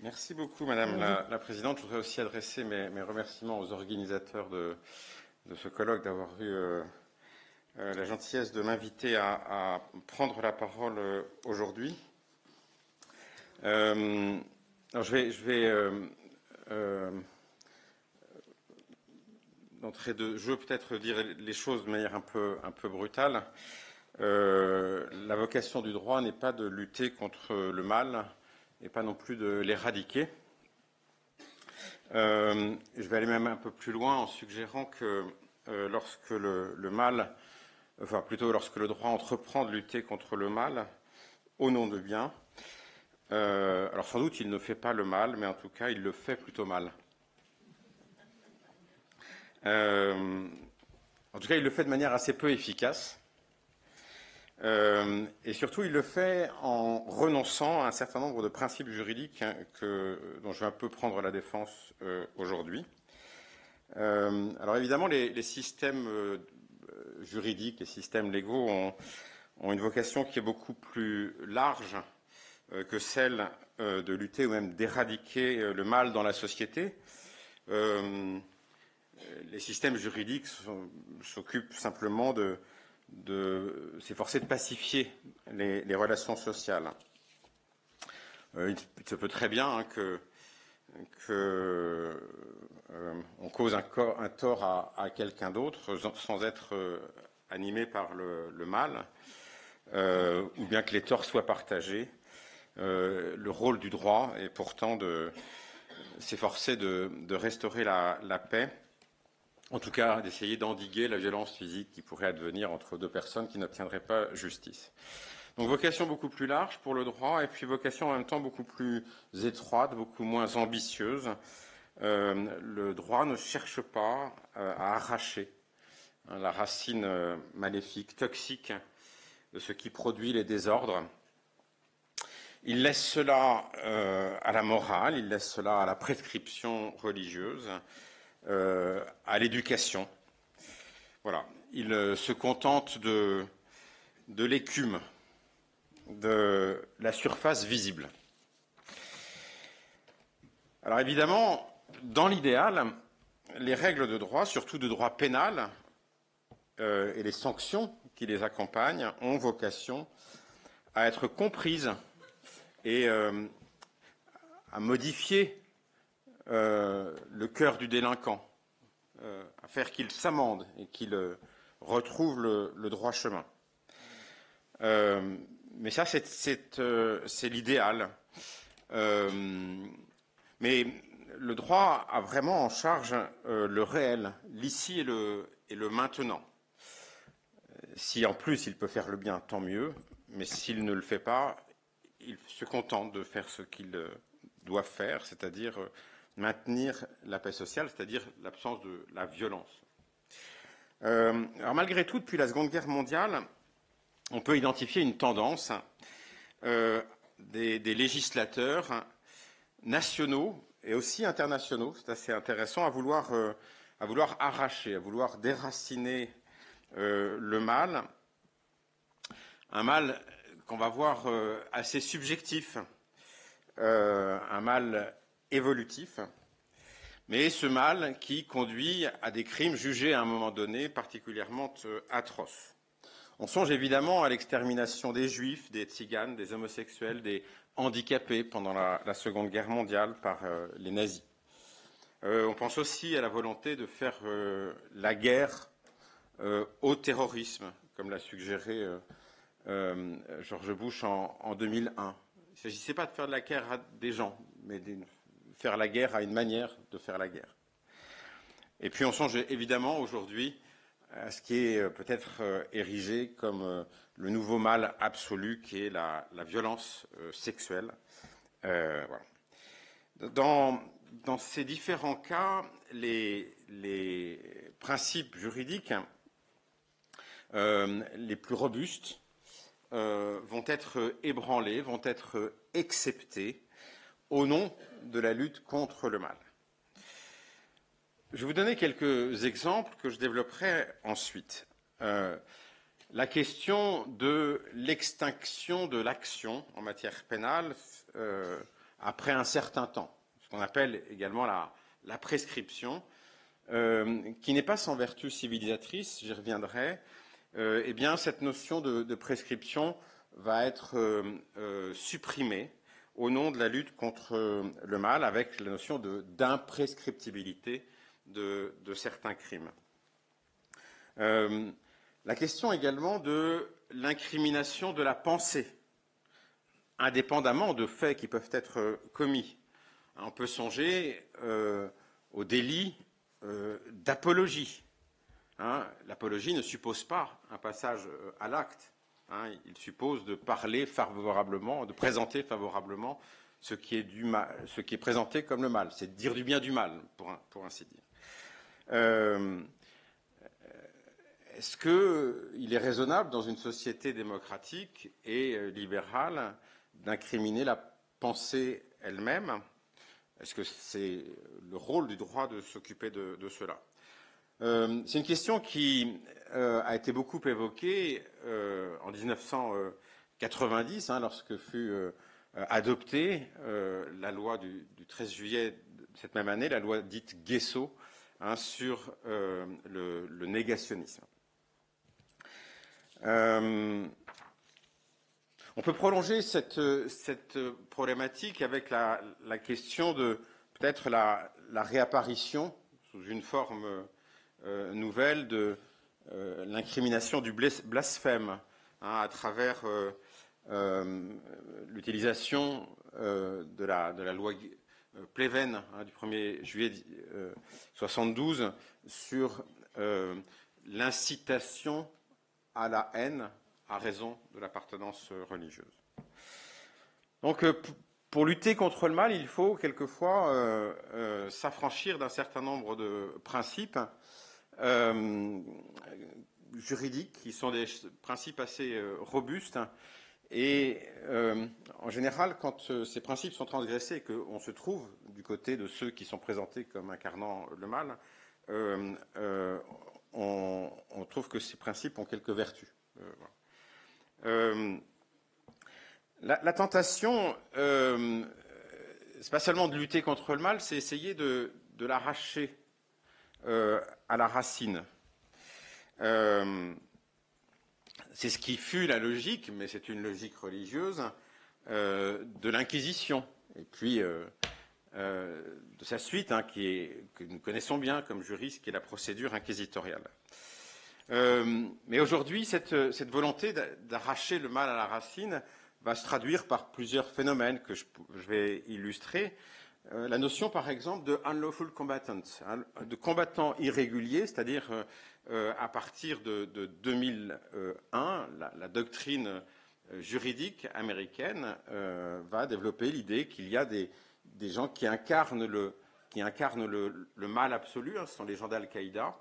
Merci beaucoup, Madame la Présidente. Je voudrais aussi adresser mes remerciements aux organisateurs de ce colloque d'avoir eu la gentillesse de m'inviter à prendre la parole aujourd'hui. Alors je vais d'entrée de jeu peut-être dire les choses de manière un peu brutale. La vocation du droit n'est pas de lutter contre le mal et pas non plus de l'éradiquer. Je vais aller même un peu plus loin en suggérant que lorsque le mal, enfin plutôt lorsque le droit entreprend de lutter contre le mal au nom de bien, alors sans doute il ne fait pas le mal, mais en tout cas il le fait plutôt mal. En tout cas il le fait de manière assez peu efficace. Et surtout, il le fait en renonçant à un certain nombre de principes juridiques dont je vais un peu prendre la défense aujourd'hui. Alors évidemment, les systèmes juridiques, les systèmes légaux ont une vocation qui est beaucoup plus large que celle de lutter ou même d'éradiquer le mal dans la société. Les systèmes juridiques s'occupent simplement de s'efforcer de pacifier les relations sociales. Il se peut très bien on cause un tort à quelqu'un d'autre sans être animé par le mal, ou bien que les torts soient partagés. Le rôle du droit est pourtant de s'efforcer de restaurer la paix, en tout cas d'essayer d'endiguer la violence physique qui pourrait advenir entre deux personnes qui n'obtiendraient pas justice. Donc vocation beaucoup plus large pour le droit, et puis vocation en même temps beaucoup plus étroite, beaucoup moins ambitieuse. Le droit ne cherche pas à arracher la racine maléfique, toxique de ce qui produit les désordres. Il laisse cela à la morale, il laisse cela à la prescription religieuse, à l'éducation. Voilà. Il se contente de l'écume, de la surface visible. Alors évidemment, dans l'idéal, les règles de droit, surtout de droit pénal, et les sanctions qui les accompagnent ont vocation à être comprises et à modifier le cœur du délinquant, à faire qu'il s'amende et qu'il retrouve le droit chemin. Mais ça, c'est l'idéal. Mais le droit a vraiment en charge le réel, l'ici et le maintenant. Si en plus il peut faire le bien, tant mieux, mais s'il ne le fait pas, il se contente de faire ce qu'il doit faire, c'est-à-dire maintenir la paix sociale, c'est-à-dire l'absence de la violence. Alors malgré tout, depuis la Seconde Guerre mondiale, on peut identifier une tendance des législateurs nationaux et aussi internationaux, c'est assez intéressant, à vouloir arracher, à vouloir déraciner le mal, un mal qu'on va voir assez subjectif, un mal évolutif, mais ce mal qui conduit à des crimes jugés à un moment donné particulièrement atroces. On songe évidemment à l'extermination des juifs, des tziganes, des homosexuels, des handicapés pendant la Seconde Guerre mondiale par les nazis. On pense aussi à la volonté de faire la guerre au terrorisme, comme l'a suggéré George Bush en 2001. Il ne s'agissait pas de faire de la guerre à des gens, mais de faire la guerre à une manière de faire la guerre. Et puis on songe évidemment aujourd'hui à ce qui est peut-être érigé comme le nouveau mal absolu qui est la violence sexuelle. Voilà. Dans ces différents cas, les principes juridiques les plus robustes vont être ébranlés, vont être exceptés au nom de la lutte contre le mal. Je vais vous donner quelques exemples que je développerai ensuite. La question de l'extinction de l'action en matière pénale après un certain temps, ce qu'on appelle également la prescription, qui n'est pas sans vertu civilisatrice, j'y reviendrai. Eh bien, cette notion de prescription va être supprimée au nom de la lutte contre le mal, avec la notion d'imprescriptibilité de certains crimes. La question également de l'incrimination de la pensée, indépendamment de faits qui peuvent être commis. On peut songer au délit d'apologie. L'apologie ne suppose pas un passage à l'acte. Il suppose de parler favorablement, de présenter favorablement ce qui est présenté comme le mal. C'est de dire du bien du mal, pour ainsi dire. Est-ce qu'il est raisonnable dans une société démocratique et libérale d'incriminer la pensée elle-même? Est-ce que c'est le rôle du droit de s'occuper de cela? C'est une question qui a été beaucoup évoquée en 1990, lorsque fut adoptée la loi du 13 juillet de cette même année, la loi dite Guessot, sur le négationnisme. On peut prolonger cette problématique avec la question de peut-être la réapparition sous une forme nouvelle de l'incrimination du blasphème à travers l'utilisation de la loi Pleven du 1er juillet 1972 sur l'incitation à la haine à raison de l'appartenance religieuse. Donc, pour lutter contre le mal, il faut quelquefois s'affranchir d'un certain nombre de principes juridiques qui sont des principes assez robustes. Et en général, quand ces principes sont transgressés et qu'on se trouve du côté de ceux qui sont présentés comme incarnant le mal, on trouve que ces principes ont quelques vertus. La tentation, c'est pas seulement de lutter contre le mal, c'est essayer de l'arracher à la racine. C'est ce qui fut la logique, mais c'est une logique religieuse, de l'Inquisition. Et puis de sa suite, que nous connaissons bien comme juristes, qui est la procédure inquisitoriale. Mais aujourd'hui, cette volonté d'arracher le mal à la racine va se traduire par plusieurs phénomènes que je vais illustrer. La notion, par exemple, de unlawful combatant, de combattant irrégulier, c'est-à-dire à partir de 2001, la doctrine juridique américaine va développer l'idée qu'il y a des gens qui incarnent le mal absolu, ce sont les gens d'Al-Qaïda,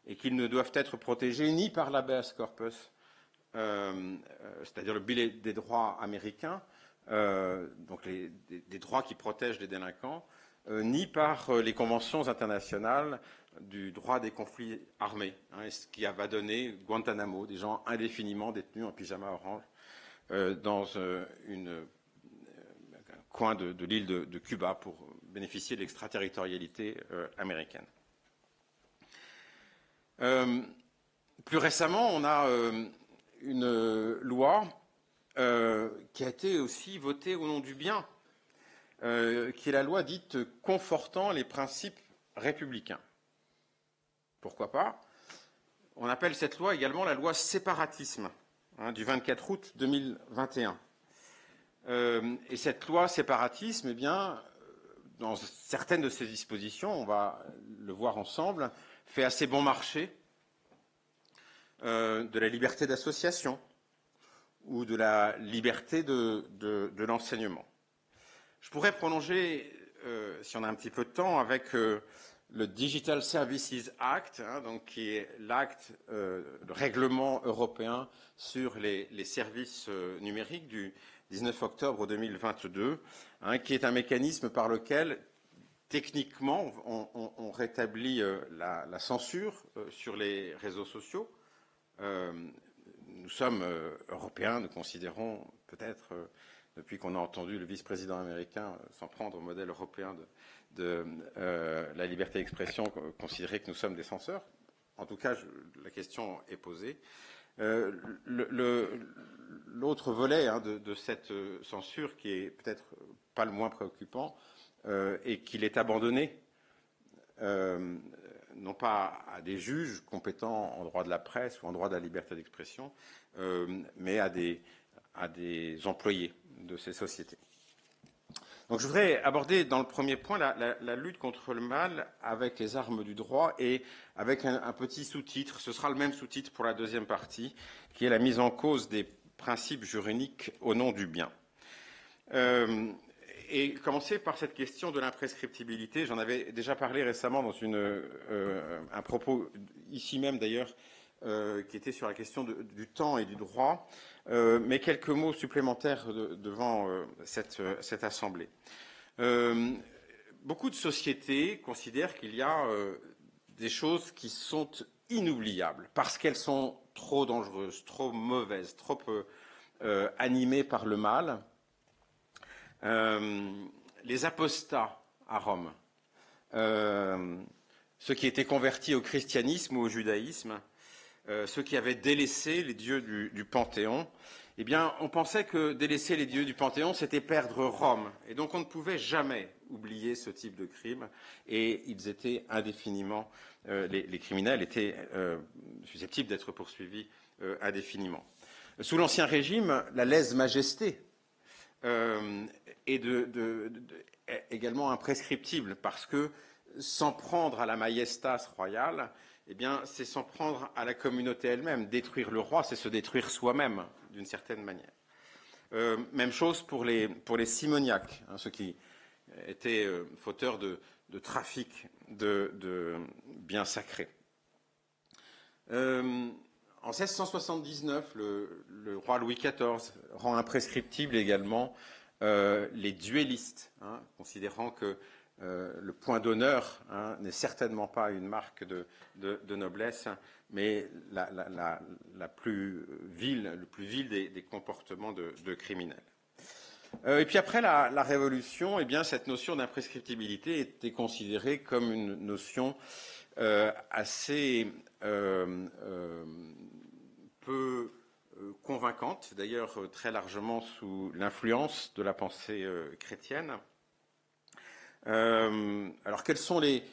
et qu'ils ne doivent être protégés ni par l'habeas corpus, c'est-à-dire le billet des droits américains, donc des droits qui protègent les délinquants, ni par les conventions internationales du droit des conflits armés, ce qui va donner Guantanamo, des gens indéfiniment détenus en pyjama orange dans un coin de l'île de Cuba pour bénéficier de l'extraterritorialité américaine. Plus récemment, on a une loi qui a été aussi votée au nom du bien, qui est la loi dite confortant les principes républicains. Pourquoi pas? On appelle cette loi également la loi séparatisme, du 24 août 2021. Et cette loi séparatisme, eh bien, dans certaines de ses dispositions, on va le voir ensemble, fait assez bon marché de la liberté d'association ou de la liberté de l'enseignement. Je pourrais prolonger, si on a un petit peu de temps, avec le Digital Services Act, donc qui est l'acte, le règlement européen sur les services numériques du 19 octobre 2022, qui est un mécanisme par lequel, techniquement, on rétablit la censure sur les réseaux sociaux. Nous sommes européens, nous considérons peut-être depuis qu'on a entendu le vice-président américain s'en prendre au modèle européen de la liberté d'expression, considérer que nous sommes des censeurs. En tout cas, la question est posée. L'autre volet de cette censure, qui est peut-être pas le moins préoccupant, est qu'il est abandonné, non pas à des juges compétents en droit de la presse ou en droit de la liberté d'expression, mais à des employés de ces sociétés. Donc je voudrais aborder dans le premier point la lutte contre le mal avec les armes du droit et avec un petit sous-titre. Ce sera le même sous-titre pour la deuxième partie, qui est la mise en cause des principes juridiques au nom du bien. Et commencer par cette question de l'imprescriptibilité. J'en avais déjà parlé récemment dans un propos, ici même d'ailleurs, qui était sur la question du temps et du droit, mais quelques mots supplémentaires devant cette Assemblée. Beaucoup de sociétés considèrent qu'il y a des choses qui sont inoubliables parce qu'elles sont trop dangereuses, trop mauvaises, trop animées par le mal. Les apostats à Rome, ceux qui étaient convertis au christianisme ou au judaïsme, ceux qui avaient délaissé les dieux du Panthéon, eh bien, on pensait que délaisser les dieux du Panthéon, c'était perdre Rome. Et donc, on ne pouvait jamais oublier ce type de crime. Et ils étaient indéfiniment, les criminels étaient susceptibles d'être poursuivis indéfiniment. Sous l'Ancien Régime, la lèse-majesté est également imprescriptible, parce que s'en prendre à la majestas royale, eh bien, c'est s'en prendre à la communauté elle-même. Détruire le roi, c'est se détruire soi-même, d'une certaine manière. Même chose pour les simoniaques, ceux qui étaient fauteurs de trafic de biens sacrés. En 1679, le roi Louis XIV rend imprescriptible également les duellistes, considérant que le point d'honneur n'est certainement pas une marque de noblesse, mais le plus vil des comportements de criminels. Et puis après la Révolution, eh bien, cette notion d'imprescriptibilité était considérée comme une notion assez peu convaincante, d'ailleurs très largement sous l'influence de la pensée chrétienne. Alors quels sont les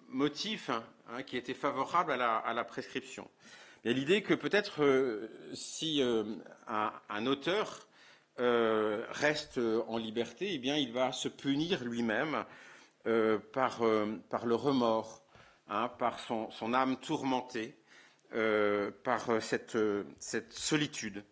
motifs qui étaient favorables à la prescription? L'idée que peut-être si un auteur reste en liberté, eh bien, il va se punir lui-même par le remords, par son âme tourmentée, par cette solitude.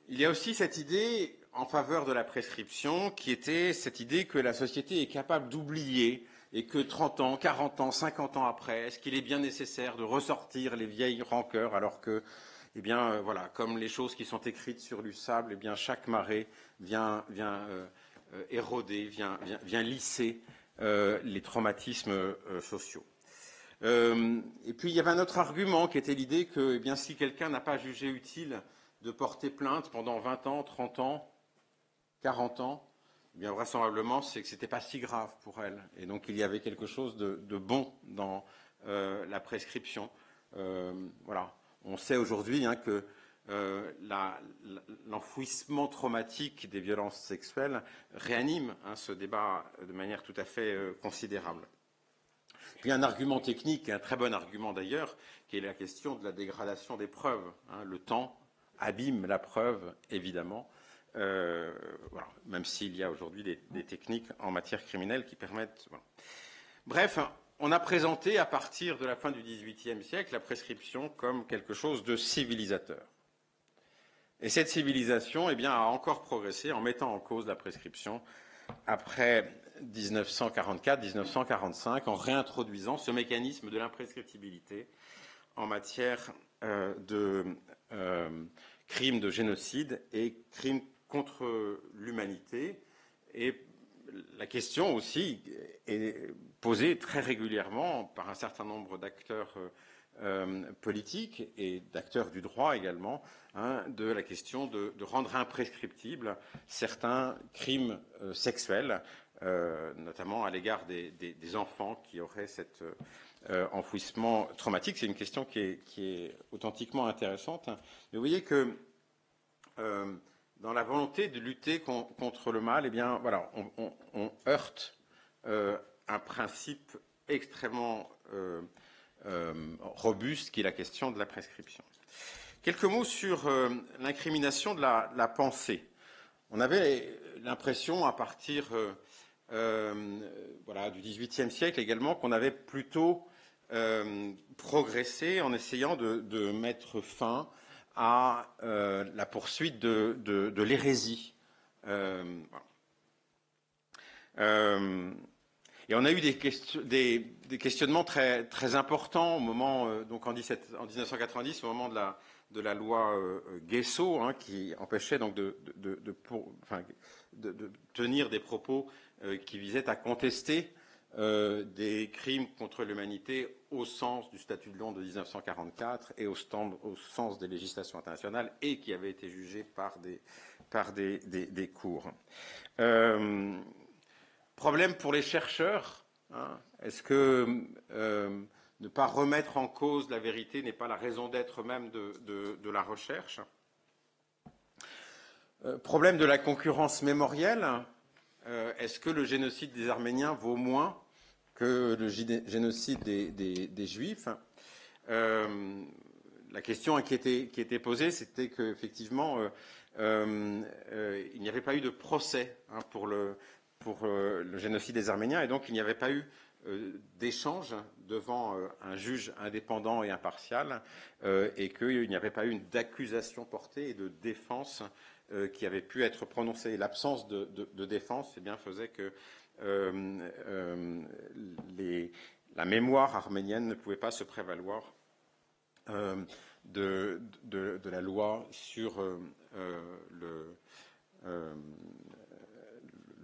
Il y a aussi cette idée en faveur de la prescription, qui était cette idée que la société est capable d'oublier et que 30 ans, 40 ans, 50 ans après, est-ce qu'il est bien nécessaire de ressortir les vieilles rancœurs, alors que, eh bien, voilà, comme les choses qui sont écrites sur du sable, eh bien, chaque marée vient éroder, vient lisser les traumatismes sociaux. Et puis, il y avait un autre argument qui était l'idée que, eh bien, si quelqu'un n'a pas jugé utile de porter plainte pendant 20 ans, 30 ans, 40 ans, eh bien, vraisemblablement, c'est que ce n'était pas si grave pour elle. Et donc, il y avait quelque chose de bon dans la prescription. Voilà. On sait aujourd'hui que l'enfouissement traumatique des violences sexuelles réanime ce débat de manière tout à fait considérable. Puis un argument technique, et un très bon argument d'ailleurs, qui est la question de la dégradation des preuves. Le temps abîme la preuve, évidemment. Voilà, même s'il y a aujourd'hui des techniques en matière criminelle qui permettent... Voilà. Bref, on a présenté à partir de la fin du XVIIIe siècle la prescription comme quelque chose de civilisateur. Et cette civilisation, eh bien, a encore progressé en mettant en cause la prescription après 1944-1945, en réintroduisant ce mécanisme de l'imprescriptibilité en matière de crimes de génocide et crimes contre l'humanité. Et la question aussi est posée très régulièrement par un certain nombre d'acteurs politiques et d'acteurs du droit également, hein, de la question de rendre imprescriptibles certains crimes sexuels, notamment à l'égard des enfants qui auraient cet enfouissement traumatique. C'est une question qui est authentiquement intéressante. Mais vous voyez que dans la volonté de lutter contre le mal, eh bien, voilà, on heurte un principe extrêmement robuste qui est la question de la prescription. Quelques mots sur l'incrimination de la pensée. On avait l'impression, à partir voilà, du XVIIIe siècle également, qu'on avait plutôt progressé en essayant de mettre fin à la poursuite de l'hérésie. Et on a eu des questionnements très, très importants au moment, donc en 1990, au moment de la loi Guesso, hein, qui empêchait donc de tenir des propos qui visaient à contester des crimes contre l'humanité au sens du statut de Londres de 1944 et au sens des législations internationales et qui avaient été jugés par des cours. Problème pour les chercheurs, hein, est-ce que ne pas remettre en cause la vérité n'est pas la raison d'être même de la recherche? Problème de la concurrence mémorielle, est-ce que le génocide des Arméniens vaut moins que le génocide des Juifs? La question qui était posée, c'était qu'effectivement, il n'y avait pas eu de procès, hein, pour le génocide des Arméniens, et donc il n'y avait pas eu d'échange devant un juge indépendant et impartial, et qu'il n'y avait pas eu d'accusation portée et de défense qui avait pu être prononcée. L'absence de défense, eh bien, faisait que la mémoire arménienne ne pouvait pas se prévaloir de la loi sur le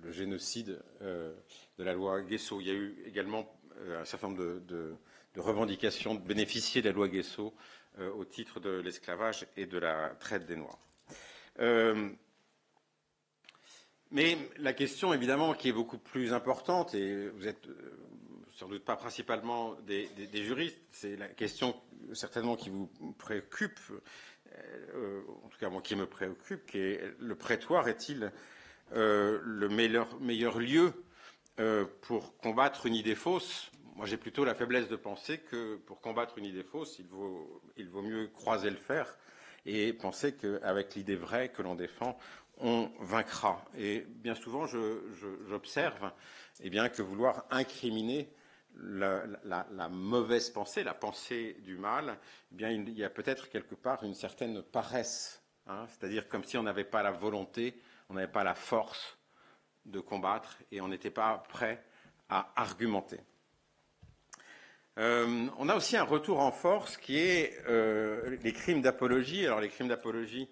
génocide de la loi Guesso. Il y a eu également un certain nombre de revendications de bénéficier de la loi Guesso au titre de l'esclavage et de la traite des Noirs. Mais la question, évidemment, qui est beaucoup plus importante, et vous êtes sans doute pas principalement des juristes, c'est la question certainement qui vous préoccupe, en tout cas moi qui me préoccupe, qui est le prétoire est-il le meilleur lieu pour combattre une idée fausse? Moi, j'ai plutôt la faiblesse de penser que pour combattre une idée fausse, il vaut mieux croiser le fer et penser qu'avec l'idée vraie que l'on défend, on vaincra. Et bien souvent, j'observe eh bien, que vouloir incriminer la mauvaise pensée, la pensée du mal, eh bien, il y a peut-être quelque part une certaine paresse, hein, c'est-à-dire comme si on n'avait pas la volonté, on n'avait pas la force de combattre et on n'était pas prêt à argumenter. On a aussi un retour en force qui est les crimes d'apologie. Alors les crimes d'apologie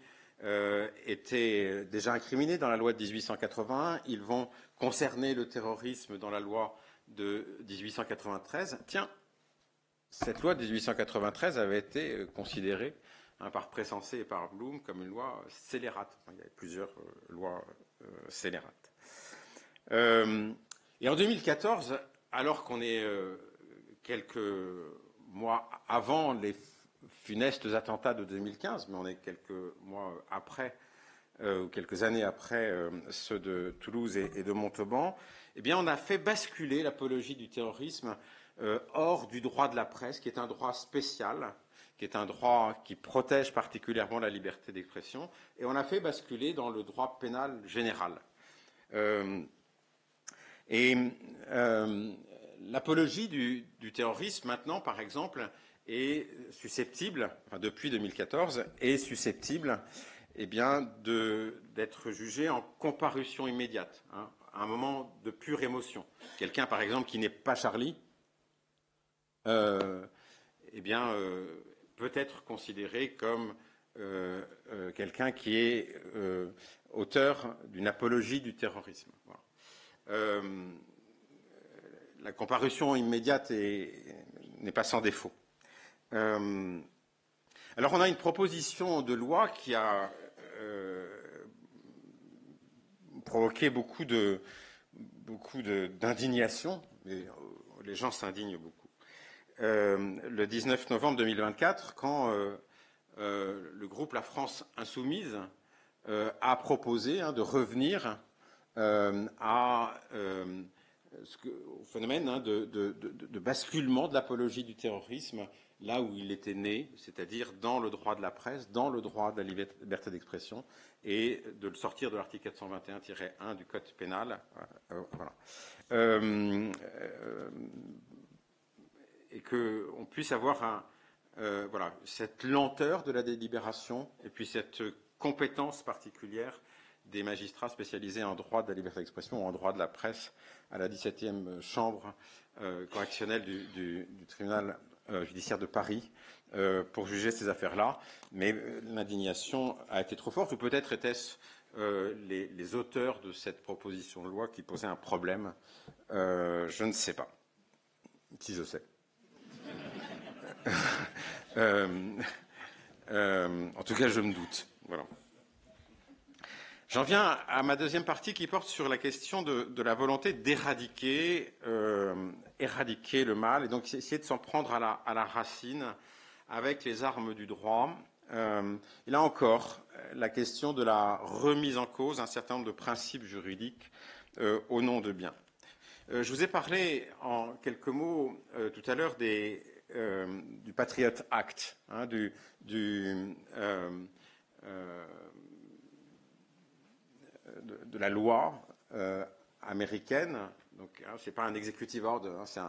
étaient déjà incriminés dans la loi de 1881. Ils vont concerner le terrorisme dans la loi de 1893. Tiens, cette loi de 1893 avait été considérée, hein, par Pressensé et par Blum comme une loi scélérate. Enfin, il y avait plusieurs lois scélérates. Et en 2014, alors qu'on est quelques mois avant les funestes attentats de 2015, mais on est quelques mois après, ou quelques années après ceux de Toulouse et de Montauban, eh bien, on a fait basculer l'apologie du terrorisme hors du droit de la presse, qui est un droit spécial, qui est un droit qui protège particulièrement la liberté d'expression, et on a fait basculer dans le droit pénal général. L'apologie du terrorisme, maintenant, par exemple, est susceptible, enfin, depuis 2014, est susceptible eh bien, d'être jugée en comparution immédiate, hein, à un moment de pure émotion. Quelqu'un, par exemple, qui n'est pas Charlie, eh bien, peut être considéré comme quelqu'un qui est auteur d'une apologie du terrorisme. Voilà. La comparution immédiate n'est pas sans défaut. Alors on a une proposition de loi qui a provoqué beaucoup d'indignation, et les gens s'indignent beaucoup. Le 19 novembre 2024, quand le groupe La France Insoumise a proposé de revenir au phénomène de basculement de l'apologie du terrorisme là où il était né, c'est-à-dire dans le droit de la presse, dans le droit de la liberté d'expression, et de le sortir de l'article 421-1 du Code pénal. Voilà. Et qu'on puisse avoir voilà, cette lenteur de la délibération et puis cette compétence particulière des magistrats spécialisés en droit de la liberté d'expression ou en droit de la presse à la 17e chambre correctionnelle du tribunal judiciaire de Paris pour juger ces affaires-là. Mais l'indignation a été trop forte, ou peut-être était-ce les auteurs de cette proposition de loi qui posaient un problème. Je ne sais pas. Si je sais. En tout cas, je me doute. Voilà. J'en viens à ma deuxième partie qui porte sur la question de la volonté d'éradiquer éradiquer le mal, et donc essayer de s'en prendre à la racine avec les armes du droit. Et là encore, la question de la remise en cause d'un certain nombre de principes juridiques au nom de biens. Je vous ai parlé en quelques mots tout à l'heure du Patriot Act, de la loi américaine. Donc, ce n'est pas un executive order, c'est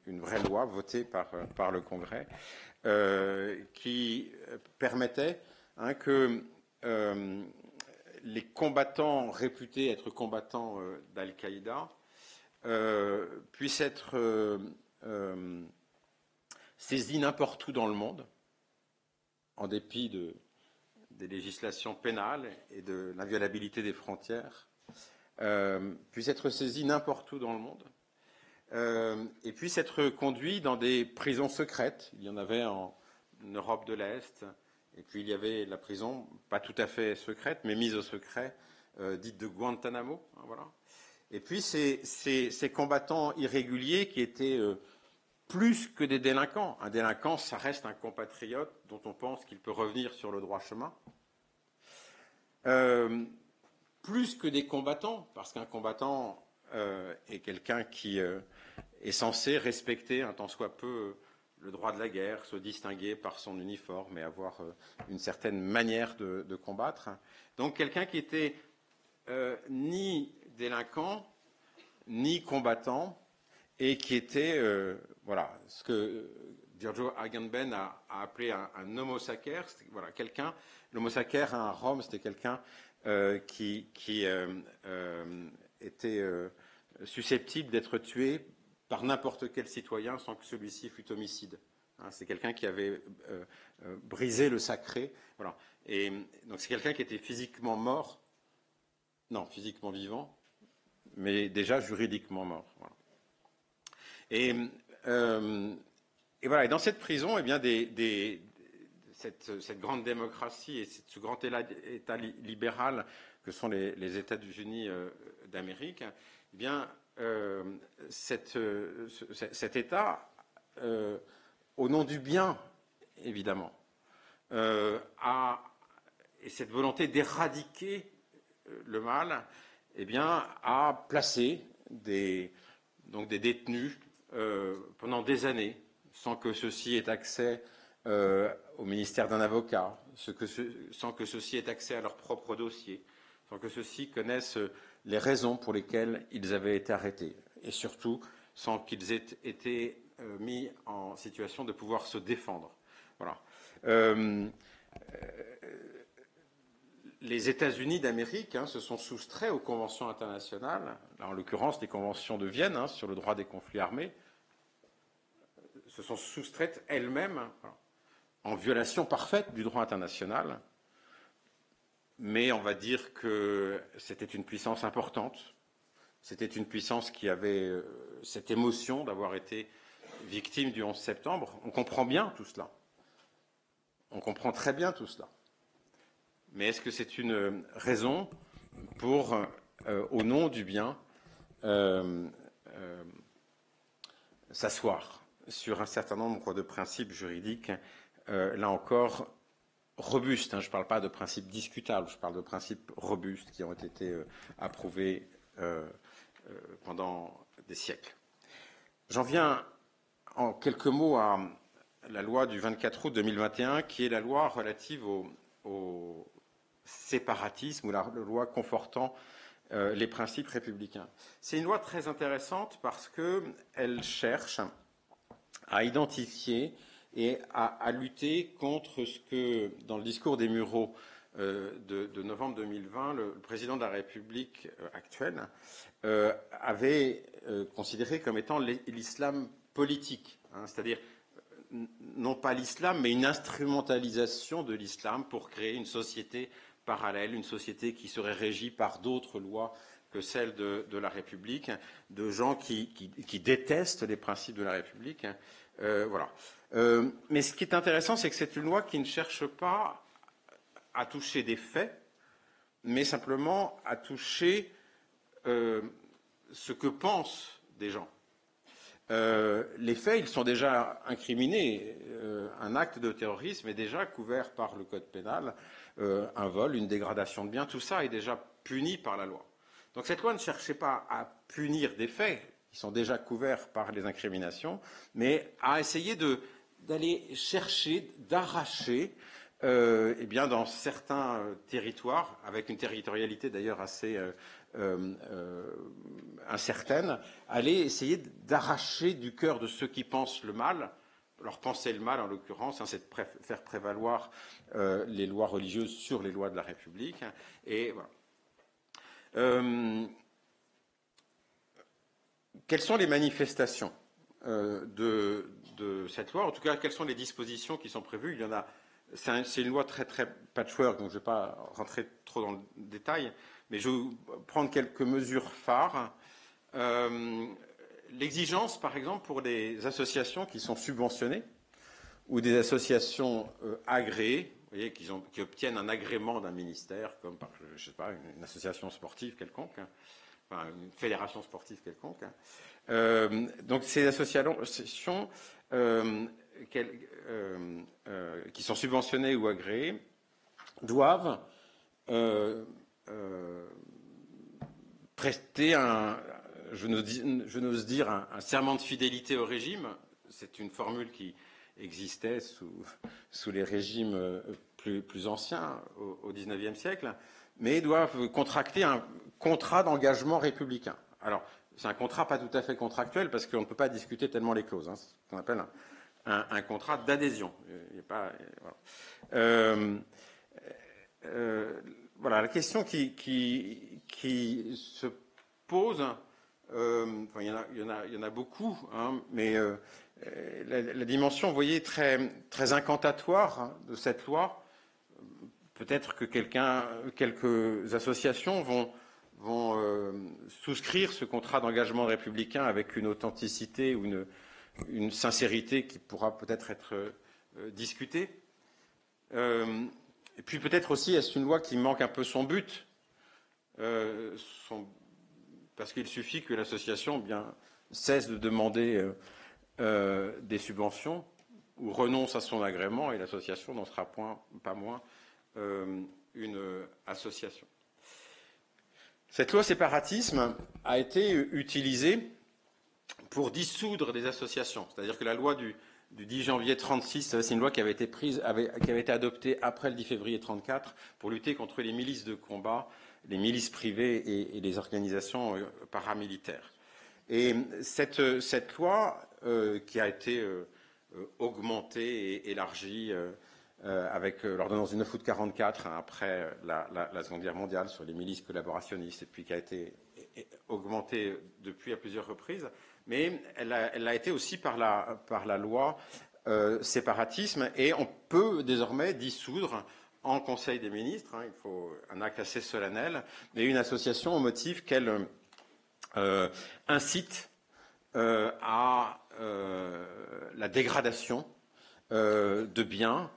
une vraie loi votée par le Congrès qui permettait que les combattants réputés être combattants d'Al-Qaïda puissent être saisis n'importe où dans le monde, en dépit des législations pénales et de l'inviolabilité des frontières, puissent être saisis n'importe où dans le monde, et puissent être conduits dans des prisons secrètes. Il y en avait en Europe de l'Est, et puis il y avait la prison, pas tout à fait secrète, mais mise au secret, dite de Guantanamo. Voilà. Et puis ces combattants irréguliers qui étaient plus que des délinquants. Un délinquant, ça reste un compatriote dont on pense qu'il peut revenir sur le droit chemin. Plus que des combattants, parce qu'un combattant est quelqu'un qui est censé respecter un tant soit peu le droit de la guerre, se distinguer par son uniforme et avoir une certaine manière de combattre. Donc quelqu'un qui était ni délinquant, ni combattant, et qui était, voilà, ce que Giorgio Agamben a appelé un homo sacer. Voilà, quelqu'un, l'homo sacer à Rome, c'était quelqu'un qui était susceptible d'être tué par n'importe quel citoyen sans que celui-ci fût homicide. C'est quelqu'un qui avait brisé le sacré. Voilà. Et donc c'est quelqu'un qui était physiquement mort, non, physiquement vivant, mais déjà juridiquement mort. Voilà. Et voilà. Et dans cette prison, eh bien, cette grande démocratie et ce grand État libéral que sont les États-Unis d'Amérique, eh bien, cet État, au nom du bien, évidemment, et cette volonté d'éradiquer le mal, eh bien, a placé des détenus pendant des années, sans que ceux-ci aient accès au ministère d'un avocat, sans que ceux-ci aient accès à leur propre dossier, sans que ceux-ci connaissent les raisons pour lesquelles ils avaient été arrêtés, et surtout sans qu'ils aient été mis en situation de pouvoir se défendre. Voilà. Les États-Unis d'Amérique se sont soustraits aux conventions internationales, là, en l'occurrence les conventions de Vienne sur le droit des conflits armés, se sont soustraites elles-mêmes en violation parfaite du droit international. Mais on va dire que c'était une puissance importante, c'était une puissance qui avait cette émotion d'avoir été victimes du 11 septembre. On comprend bien tout cela. On comprend très bien tout cela. Mais est-ce que c'est une raison pour, au nom du bien, s'asseoir sur un certain nombre de principes juridiques, là encore, robustes, hein, je ne parle pas de principes discutables, je parle de principes robustes qui ont été approuvés pendant des siècles. J'en viens en quelques mots à la loi du 24 août 2021, qui est la loi relative au séparatisme, ou la loi confortant les principes républicains. C'est une loi très intéressante parce qu'elle cherche à identifier et à lutter contre ce que, dans le discours des Mureaux de novembre 2020, le président de la République actuelle avait considéré comme étant l'islam politique, hein, c'est-à-dire non pas l'islam, mais une instrumentalisation de l'islam pour créer une société parallèle, une société qui serait régie par d'autres lois que celles de la République, de gens qui détestent les principes de la République. Voilà. Mais ce qui est intéressant, c'est que c'est une loi qui ne cherche pas à toucher des faits, mais simplement à toucher ce que pensent des gens. Les faits, ils sont déjà incriminés. Un acte de terrorisme est déjà couvert par le code pénal. Un vol, une dégradation de biens, tout ça est déjà puni par la loi. Donc cette loi ne cherchait pas à punir des faits qui sont déjà couverts par les incriminations, mais à essayer d'aller chercher, d'arracher, eh bien, dans certains territoires, avec une territorialité d'ailleurs assez incertaine, aller essayer d'arracher du cœur de ceux qui pensent le mal, leur penser le mal en l'occurrence, hein, c'est de faire prévaloir les lois religieuses sur les lois de la République. Et voilà. Quelles sont les manifestations de cette loi? En tout cas, quelles sont les dispositions qui sont prévues? Il y en a. C'est une loi très patchwork, donc je ne vais pas rentrer trop dans le détail, mais je vais vous prendre quelques mesures phares. L'exigence, par exemple, pour les associations qui sont subventionnées ou des associations agréées, vous voyez, qui obtiennent un agrément d'un ministère, comme par, je sais pas, une association sportive quelconque, hein, enfin une fédération sportive quelconque. Hein. Donc ces associations qui sont subventionnées ou agréées doivent prester je n'ose dire, un serment de fidélité au régime. C'est une formule qui existait sous les régimes plus anciens, au XIXe siècle, mais doivent contracter un contrat d'engagement républicain. Alors, c'est un contrat pas tout à fait contractuel, parce qu'on ne peut pas discuter tellement les clauses. Hein, c'est ce qu'on appelle un contrat d'adhésion. Voilà, la question qui se pose, enfin, il y en a beaucoup, hein, mais la dimension, vous voyez, très incantatoire, hein, de cette loi, peut-être que quelques associations vont souscrire ce contrat d'engagement républicain avec une authenticité ou une sincérité qui pourra peut-être être discutée. Et puis peut-être aussi, est-ce une loi qui manque un peu son but, parce qu'il suffit que l'association cesse de demander des subventions ou renonce à son agrément, et l'association n'en sera pas moins une association. Cette loi séparatisme a été utilisée pour dissoudre des associations. C'est-à-dire que la loi du 10 janvier 1936, c'est une loi qui avait été adoptée après le 10 février 1934 pour lutter contre les milices de combat, les milices privées et les organisations paramilitaires. Et cette loi qui a été augmentée et élargie avec l'ordonnance du 9 août 1944, hein, après la Seconde Guerre mondiale, sur les milices collaborationnistes, et puis qui a été augmentée depuis à plusieurs reprises, mais elle a été aussi par la loi séparatisme, et on peut désormais dissoudre en Conseil des ministres, hein, il faut un acte assez solennel, mais une association au motif qu'elle incite à la dégradation de biens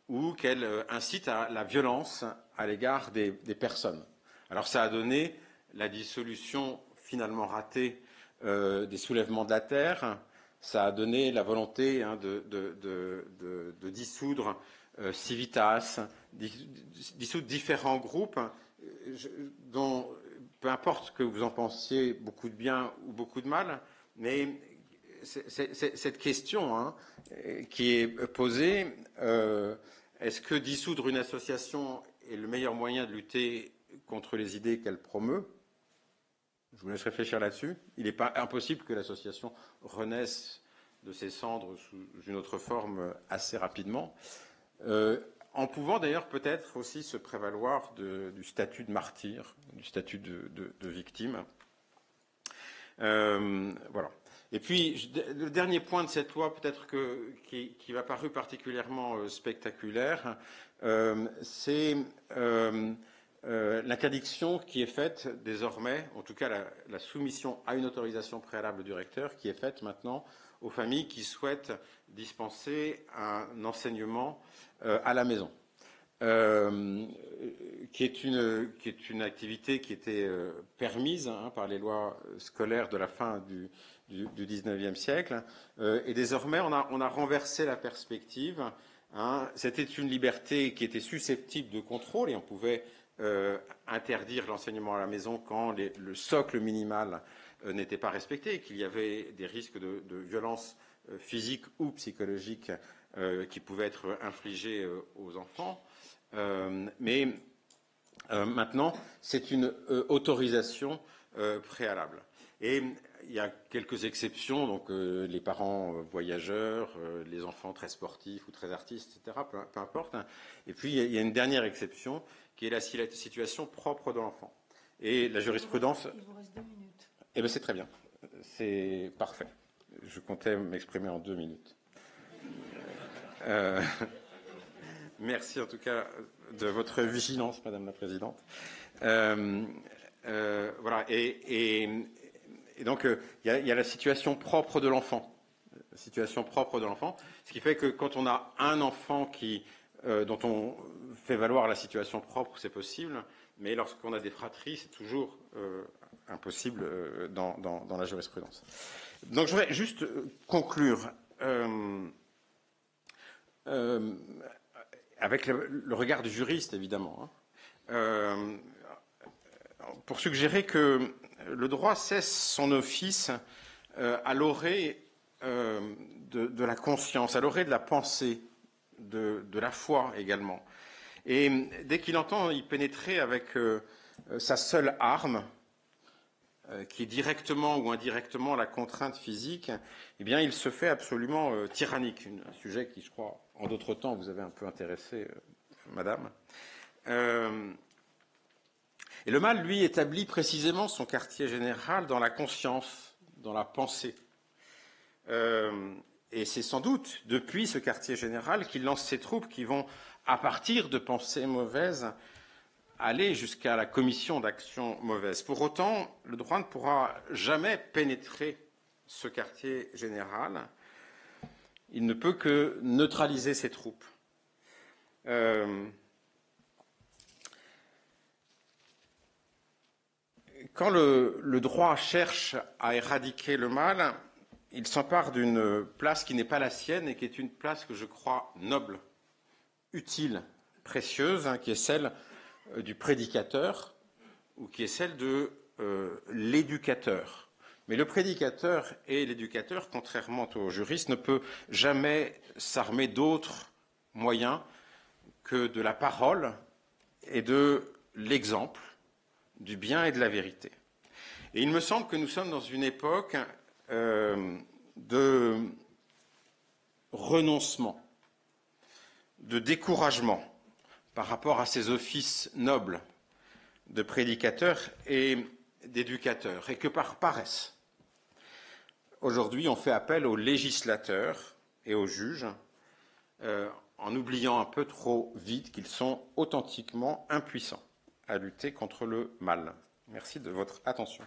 ou qu'elle incite à la violence à l'égard des personnes. Alors ça a donné la dissolution finalement ratée des soulèvements de la terre, ça a donné la volonté de dissoudre Civitas, dissoudre différents groupes dont, peu importe que vous en pensiez beaucoup de bien ou beaucoup de mal, mais cette question qui est posée, est-ce que dissoudre une association est le meilleur moyen de lutter contre les idées qu'elle promeut? Je vous laisse réfléchir là-dessus. Il n'est pas impossible que l'association renaisse de ses cendres sous une autre forme assez rapidement, en pouvant d'ailleurs peut-être aussi se prévaloir du statut de martyr, du statut de victime. Voilà. Et puis, le dernier point de cette loi, peut-être qui m'a paru particulièrement spectaculaire, c'est l'interdiction qui est faite désormais, en tout cas la soumission à une autorisation préalable du recteur, qui est faite maintenant aux familles qui souhaitent dispenser un enseignement à la maison. Qui est une activité qui était permise par les lois scolaires de la fin du XIXe siècle. Et désormais, on a renversé la perspective. C'était une liberté qui était susceptible de contrôle et on pouvait interdire l'enseignement à la maison quand le socle minimal n'était pas respecté, qu'il y avait des risques de violence physique ou psychologique qui pouvaient être infligés aux enfants. Mais maintenant, c'est une autorisation préalable. Et il y a quelques exceptions, donc les parents voyageurs, les enfants très sportifs ou très artistes, etc., peu importe. Et puis, il y a une dernière exception, qui est la situation propre de l'enfant. Et la jurisprudence... Il vous reste 2 minutes. Eh bien, c'est très bien. C'est parfait. Je comptais m'exprimer en 2 minutes. Merci en tout cas de votre vigilance, Madame la Présidente. Voilà. Et donc, il y a la situation propre de l'enfant. Situation propre de l'enfant. Ce qui fait que quand on a un enfant dont on fait valoir la situation propre, c'est possible. Mais lorsqu'on a des fratries, c'est toujours impossible dans la jurisprudence. Donc, je voudrais juste conclure avec le regard du juriste, évidemment, pour suggérer que le droit cesse son office à l'orée de la conscience, à l'orée de la pensée, de la foi également. Et dès qu'il entend y pénétrer avec sa seule arme, qui est directement ou indirectement la contrainte physique, eh bien, il se fait absolument tyrannique. Un sujet qui, je crois, en d'autres temps, vous avez un peu intéressé, Madame. Et le mal, lui, établit précisément son quartier général dans la conscience, dans la pensée. Et c'est sans doute depuis ce quartier général qu'il lance ses troupes qui vont, à partir de pensées mauvaises, aller jusqu'à la commission d'actions mauvaises. Pour autant, le droit ne pourra jamais pénétrer ce quartier général. Il ne peut que neutraliser ses troupes. Quand le droit cherche à éradiquer le mal, il s'empare d'une place qui n'est pas la sienne et qui est une place que je crois noble, utile, précieuse, qui est celle du prédicateur ou qui est celle de l'éducateur. Mais le prédicateur et l'éducateur, contrairement aux juristes, ne peut jamais s'armer d'autres moyens que de la parole et de l'exemple, du bien et de la vérité. Et il me semble que nous sommes dans une époque de renoncement, de découragement par rapport à ces offices nobles de prédicateurs et d'éducateurs, et que par paresse, aujourd'hui, on fait appel aux législateurs et aux juges, en oubliant un peu trop vite qu'ils sont authentiquement impuissants à lutter contre le mal. Merci de votre attention.